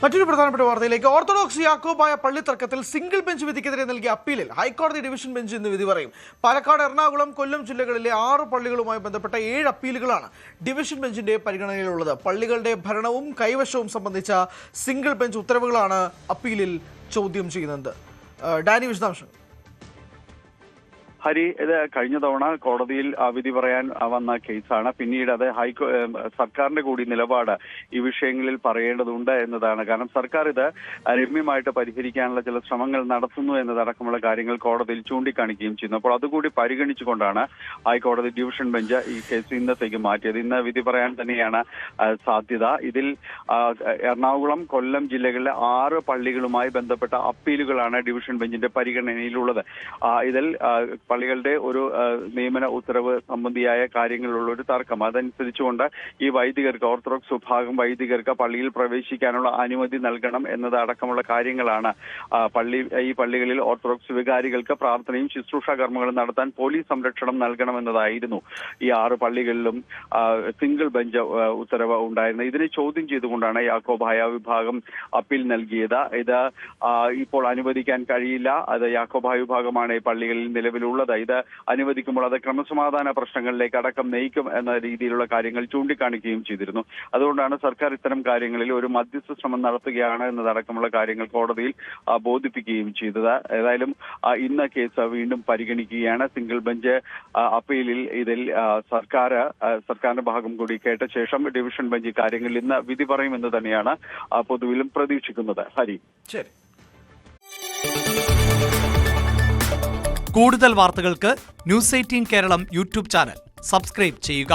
മറ്റൊരു പ്രധാനപ്പെട്ട വാർത്തയിലേക്ക്. ഓർത്തഡോക്സ് യാക്കോബായ പള്ളി തർക്കത്തിൽ സിംഗിൾ ബെഞ്ച് വിധിക്കെതിരെ നൽകിയ അപ്പീലിൽ ഹൈക്കോടതി ഡിവിഷൻ ബെഞ്ച് ഇന്ന് വിധി പറയും. പാലക്കാട്, എറണാകുളം, കൊല്ലം ജില്ലകളിലെ 6 പള്ളികളുമായി ബന്ധപ്പെട്ട 7 അപ്പീലുകളാണ് ഡിവിഷൻ ബെഞ്ചിന്റെ പരിഗണനയിലുള്ളത്. പള്ളികളുടെ ഭരണവും കൈവശവും സംബന്ധിച്ച സിംഗിൾ ബെഞ്ച് ഉത്തരവുകളാണ് അപ്പീലിൽ ചോദ്യം ചെയ്യുന്നത്. ഡാനി, വിശദാംശം. ഹരി, ഇത് കഴിഞ്ഞ തവണ കോടതിയിൽ വിധി പറയാൻ വന്ന കേസാണ്. പിന്നീട് അത് സർക്കാരിന്റെ കൂടി നിലപാട് ഈ വിഷയങ്ങളിൽ പറയേണ്ടതുണ്ട് എന്നതാണ്. കാരണം സർക്കാർ ഇത് രമ്യമായിട്ട് പരിഹരിക്കാനുള്ള ചില ശ്രമങ്ങൾ നടത്തുന്നു എന്നതടക്കമുള്ള കാര്യങ്ങൾ കോടതിയിൽ ചൂണ്ടിക്കാണിക്കുകയും ചെയ്യുന്നു. അപ്പോൾ അതുകൂടി പരിഗണിച്ചുകൊണ്ടാണ് ഹൈക്കോടതി ഡിവിഷൻ ബെഞ്ച് ഈ കേസ് ഇന്നത്തേക്ക് മാറ്റിയത്. ഇന്ന് വിധി പറയാൻ തന്നെയാണ് സാധ്യത. ഇതിൽ എറണാകുളം, കൊല്ലം ജില്ലകളിലെ 6 പള്ളികളുമായി ബന്ധപ്പെട്ട അപ്പീലുകളാണ് ഡിവിഷൻ ബെഞ്ചിന്റെ പരിഗണനയിലുള്ളത്. ഇതിൽ പള്ളികളുടെ ഒരു നിയമന ഉത്തരവ് സംബന്ധിയായ കാര്യങ്ങളിലുള്ള ഒരു തർക്കം. അതനുസരിച്ചുകൊണ്ട് ഈ വൈദികർക്ക്, ഓർത്തഡോക്സ് വിഭാഗം വൈദികർക്ക് പള്ളിയിൽ പ്രവേശിക്കാനുള്ള അനുമതി നൽകണം എന്നതടക്കമുള്ള കാര്യങ്ങളാണ് ഈ പള്ളികളിൽ ഓർത്തഡോക്സ് വികാരികൾക്ക് പ്രാർത്ഥനയും ശുശ്രൂഷ കർമ്മങ്ങളും നടത്താൻ പോലീസ് സംരക്ഷണം നൽകണമെന്നതായിരുന്നു ഈ 6 പള്ളികളിലും സിംഗിൾ ബെഞ്ച് ഉത്തരവ് ഉണ്ടായിരുന്നത്. ഇതിനെ ചോദ്യം ചെയ്തുകൊണ്ടാണ് യാക്കോബായ വിഭാഗം അപ്പീൽ നൽകിയത്. ഇത് ഇപ്പോൾ അനുവദിക്കാൻ കഴിയില്ല, അത് യാക്കോബായ വിഭാഗമാണ് ഈ പള്ളികളിൽ നിലവിലുള്ള. ഇത് അനുവദിക്കുമ്പോൾ അത് ക്രമസമാധാന പ്രശ്നങ്ങളിലേക്ക് അടക്കം നയിക്കും എന്ന രീതിയിലുള്ള കാര്യങ്ങൾ ചൂണ്ടിക്കാണിക്കുകയും ചെയ്തിരുന്നു. അതുകൊണ്ടാണ് സർക്കാർ ഇത്തരം കാര്യങ്ങളിൽ ഒരു മധ്യസ്ഥ ശ്രമം നടത്തുകയാണ് എന്നതടക്കമുള്ള കാര്യങ്ങൾ കോടതിയിൽ ബോധിപ്പിക്കുകയും ചെയ്തത്. ഏതായാലും ഇന്ന് കേസ് വീണ്ടും പരിഗണിക്കുകയാണ്. സിംഗിൾ ബെഞ്ച് അപ്പീലിൽ ഇതിൽ സർക്കാരിന്റെ ഭാഗം കൂടി കേട്ട ശേഷം ഡിവിഷൻ ബെഞ്ച് കാര്യങ്ങളിൽ ഇന്ന് വിധി പറയുമെന്ന് തന്നെയാണ് പൊതുവിലും പ്രതീക്ഷിക്കുന്നത്. ഹരി, ശരി. കൂടുതൽ വാർത്തകൾക്ക് news 18 Keralam YouTube channel subscribe ചെയ്യുക.